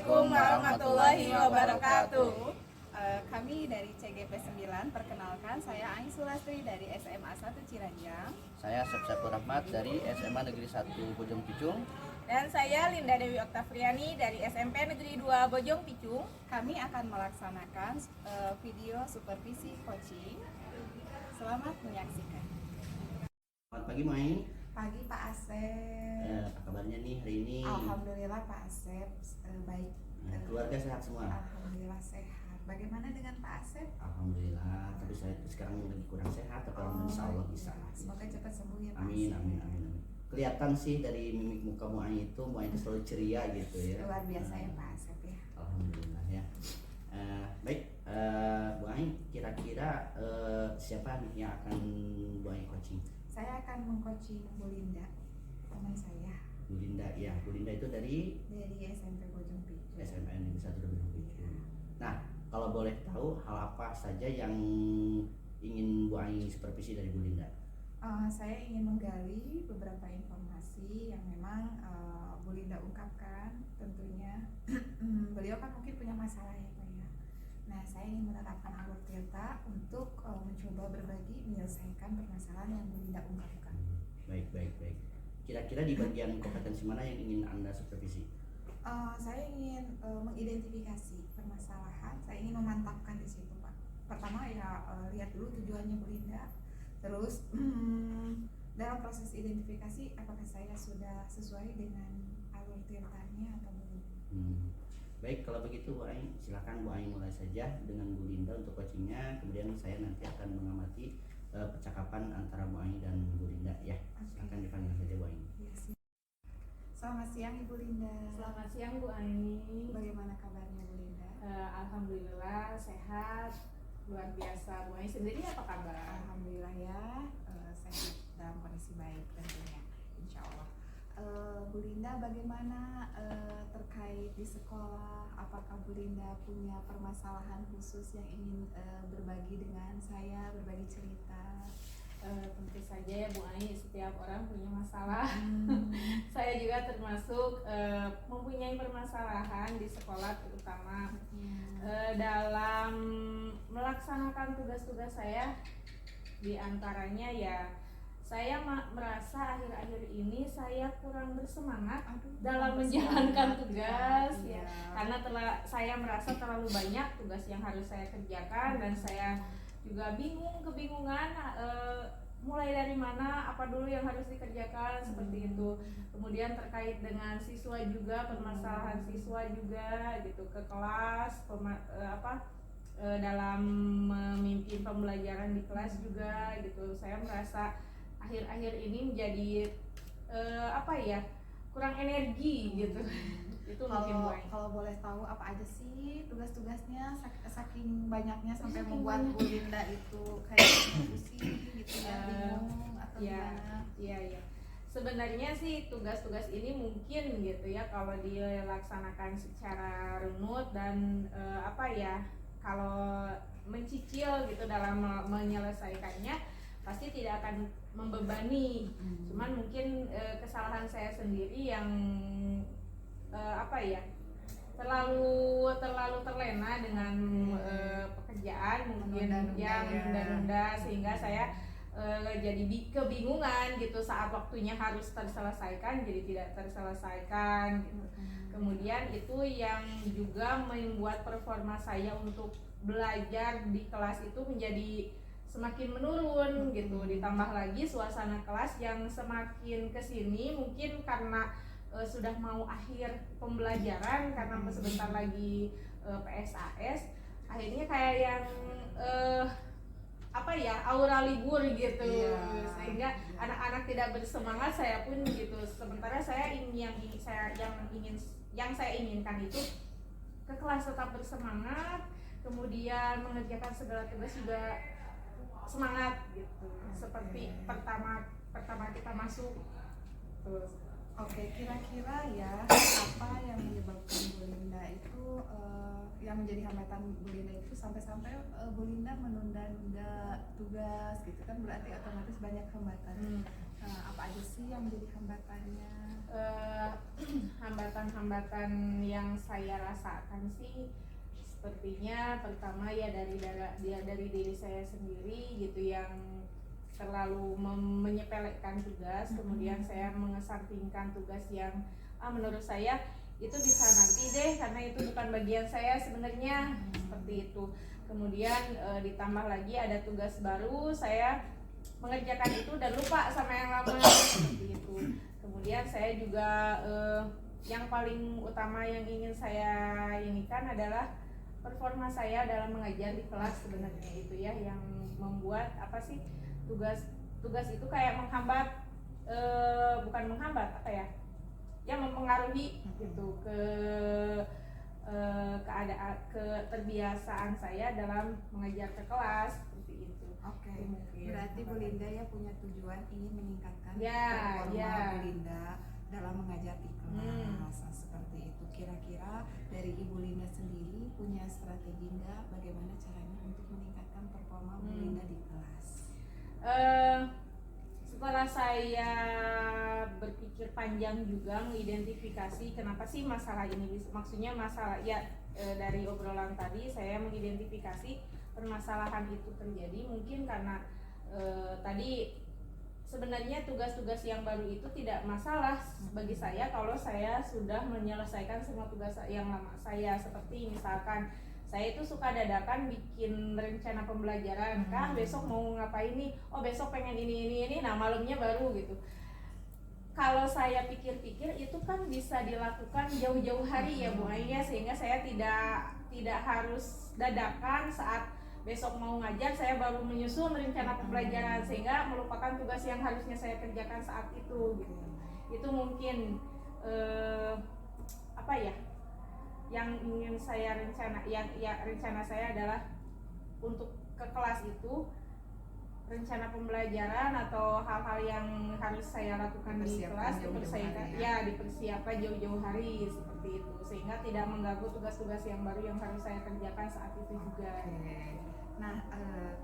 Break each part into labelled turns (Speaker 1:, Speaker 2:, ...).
Speaker 1: Assalamualaikum warahmatullahi wabarakatuh.
Speaker 2: Kami dari CGP 9, perkenalkan saya Aing Sulastri dari SMA 1 Ciranjang.
Speaker 1: Saya Sepsepur Rahmat dari SMA Negeri 1 Bojong Picung.
Speaker 3: Dan saya Linda Dewi Oktavriani dari SMP Negeri 2 Bojong Picung.
Speaker 2: Kami akan melaksanakan video supervisi coaching. Selamat menyaksikan.
Speaker 1: Selamat pagi Mai.
Speaker 2: Pagi Pak Asep.
Speaker 1: Apa kabarnya nih hari ini?
Speaker 2: Alhamdulillah Pak Asep baik.
Speaker 1: Keluarga sehat semua?
Speaker 2: Alhamdulillah sehat. Bagaimana dengan Pak Asep?
Speaker 1: Alhamdulillah, tapi saya sekarang lagi kurang sehat, tapi insya Allah bisa.
Speaker 2: Semoga cepat sembuh ya Pak
Speaker 1: Amin,
Speaker 2: Asep.
Speaker 1: amin, amin, amin. Kelihatan sih dari mimik muka Muai itu selalu ceria gitu ya.
Speaker 2: Luar biasa ya Pak Asep ya.
Speaker 1: Alhamdulillah ya. Baik, Bu Aing, kira-kira siapa nih yang akan Bu Aing coaching?
Speaker 2: Saya akan mengcoaching Bu Linda, teman saya.
Speaker 1: Bu Linda, ya. Bu Linda itu dari
Speaker 2: SMP Bojong Picung.
Speaker 1: SMA Negeri 1 Bojong Picung. Nah, kalau boleh tahu hal apa saja yang ingin Bu Aing supervisi dari Bu Linda?
Speaker 2: Saya ingin menggali beberapa informasi yang memang Bu Linda ungkapkan. Tentunya beliau kan mungkin punya masalah ya Pak ya. Nah, saya ingin menerapkan alur tirta untuk mencoba berbagi menyelesaikan permasalahan yang Bu Linda ungkapkan.
Speaker 1: Baik. Kira-kira di bagian kompetensi mana yang ingin Anda supervisi?
Speaker 2: Saya ingin mengidentifikasi permasalahan. Saya ingin memantapkan di situ Pak. Pertama ya lihat dulu tujuannya Bu Linda. Terus dalam proses identifikasi apakah saya sudah sesuai dengan alur tirtanya atau belum?
Speaker 1: Baik, kalau begitu Bu Aing, silakan Bu Aing mulai saja dengan Bu Linda untuk coachingnya. Kemudian saya nanti akan mengamati percakapan antara Bu Aing dan Bu Linda ya. Silakan dipanggil saja Bu Aing.
Speaker 2: Selamat siang Ibu Linda.
Speaker 3: Selamat siang Bu Aing.
Speaker 2: Bagaimana kabarnya Bu Linda?
Speaker 3: Alhamdulillah sehat, luar biasa. Bu Aing sendiri apa kabar?
Speaker 2: Alhamdulillah ya, sehat dalam kondisi baik tentunya, insya Allah. Bu Linda bagaimana terkait di sekolah? Apakah Bu Linda punya permasalahan khusus yang ingin berbagi dengan saya, berbagi cerita?
Speaker 3: Tentu saja ya Bu Aing, setiap orang punya masalah. Saya juga termasuk mempunyai permasalahan di sekolah, terutama dalam melaksanakan tugas-tugas saya. Di antaranya ya saya merasa akhir-akhir ini saya kurang bersemangat dalam menjalankan tugas ya. Karena saya merasa terlalu banyak tugas yang harus saya kerjakan dan saya juga kebingungan mulai dari mana, apa dulu yang harus dikerjakan seperti itu. Kemudian terkait dengan siswa juga, permasalahan siswa juga gitu ke kelas, dalam memimpin pembelajaran di kelas juga gitu. Saya merasa akhir-akhir ini menjadi kurang energi gitu. Itu mungkin
Speaker 2: kalau boleh tahu apa aja sih tugas-tugasnya, saking banyaknya sampai membuat Bu Linda itu kayak pusing gitu ya, bingung atau gimana?
Speaker 3: Iya. Sebenarnya sih tugas-tugas ini mungkin gitu ya kalau dilaksanakan secara runut dan kalau mencicil gitu dalam menyelesaikannya pasti tidak akan membebani. Cuman mungkin kesalahan saya sendiri yang terlalu terlena dengan pekerjaan mungkin yang menunda sehingga saya jadi kebingungan gitu saat waktunya harus terselesaikan jadi tidak terselesaikan gitu. Kemudian itu yang juga membuat performa saya untuk belajar di kelas itu menjadi semakin menurun gitu. Ditambah lagi suasana kelas yang semakin kesini mungkin karena sudah mau akhir pembelajaran karena sebentar lagi PSAS, akhirnya kayak yang aura libur gitu, sehingga anak-anak tidak bersemangat, saya pun gitu. Sementara saya yang saya inginkan itu ke kelas tetap bersemangat, kemudian mengerjakan segala tugas juga semangat gitu. Seperti pertama kita masuk terus.
Speaker 2: Oke, kira-kira ya apa yang menyebabkan Bu Linda itu yang menjadi hambatan Bu Linda itu sampai-sampai Bu Linda menunda-nunda tugas gitu kan, berarti otomatis banyak hambatan. Apa aja aja sih yang jadi hambatannya?
Speaker 3: Hambatan-hambatan yang saya rasakan sih sepertinya pertama ya dari diri saya sendiri gitu, yang terlalu menyepelekan tugas, kemudian saya mengesampingkan tugas yang menurut saya itu bisa nanti deh karena itu bukan bagian saya sebenarnya, seperti itu. Kemudian ditambah lagi ada tugas baru, saya mengerjakan itu dan lupa sama yang lama, seperti itu. Kemudian saya juga yang paling utama yang ingin saya inikan adalah performa saya dalam mengajar di kelas, sebenarnya itu ya yang membuat apa sih, tugas itu kayak menghambat, bukan menghambat apa ya, yang mempengaruhi gitu ke keadaan, keterbiasaan saya dalam mengajar ke kelas, seperti itu.
Speaker 2: Oke,
Speaker 3: Mungkin.
Speaker 2: berarti Bu Linda ya punya tujuan ingin meningkatkan
Speaker 3: Ya,
Speaker 2: performa
Speaker 3: ya.
Speaker 2: Bu Linda dalam mengajar di kelas. Nah, seperti itu. Kira-kira dari Ibu Linda sendiri punya strategi nggak bagaimana caranya untuk meningkatkan performa Bu Linda di kelas?
Speaker 3: Setelah saya berpikir panjang juga mengidentifikasi kenapa sih masalah ini, maksudnya masalah ya, dari obrolan tadi saya mengidentifikasi permasalahan itu terjadi mungkin karena tadi sebenarnya tugas-tugas yang baru itu tidak masalah bagi saya kalau saya sudah menyelesaikan semua tugas yang lama saya. Seperti misalkan saya itu suka dadakan bikin rencana pembelajaran, Kang besok mau ngapain nih, oh besok pengen ini, nah malamnya baru gitu. Kalau saya pikir-pikir itu kan bisa dilakukan jauh-jauh hari ya Bu Ai ya, sehingga saya tidak harus dadakan saat besok mau ngajar saya baru menyusun rencana pembelajaran sehingga melupakan tugas yang harusnya saya kerjakan saat itu gitu. Itu mungkin apa ya yang ingin saya rencana saya adalah untuk ke kelas itu rencana pembelajaran atau hal-hal yang harus saya lakukan di kelas dipersiapkan jauh-jauh hari seperti itu, sehingga tidak mengganggu tugas-tugas yang baru yang harus saya kerjakan saat itu juga.
Speaker 2: Nah,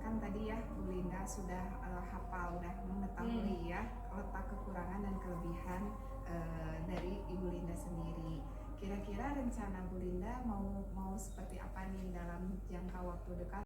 Speaker 2: kan tadi ya Bu Linda sudah hafal, udah mengetahui ya letak kekurangan dan kelebihan dari Ibu Linda sendiri. Kira-kira rencana Bu Linda mau seperti apa nih dalam jangka waktu dekat?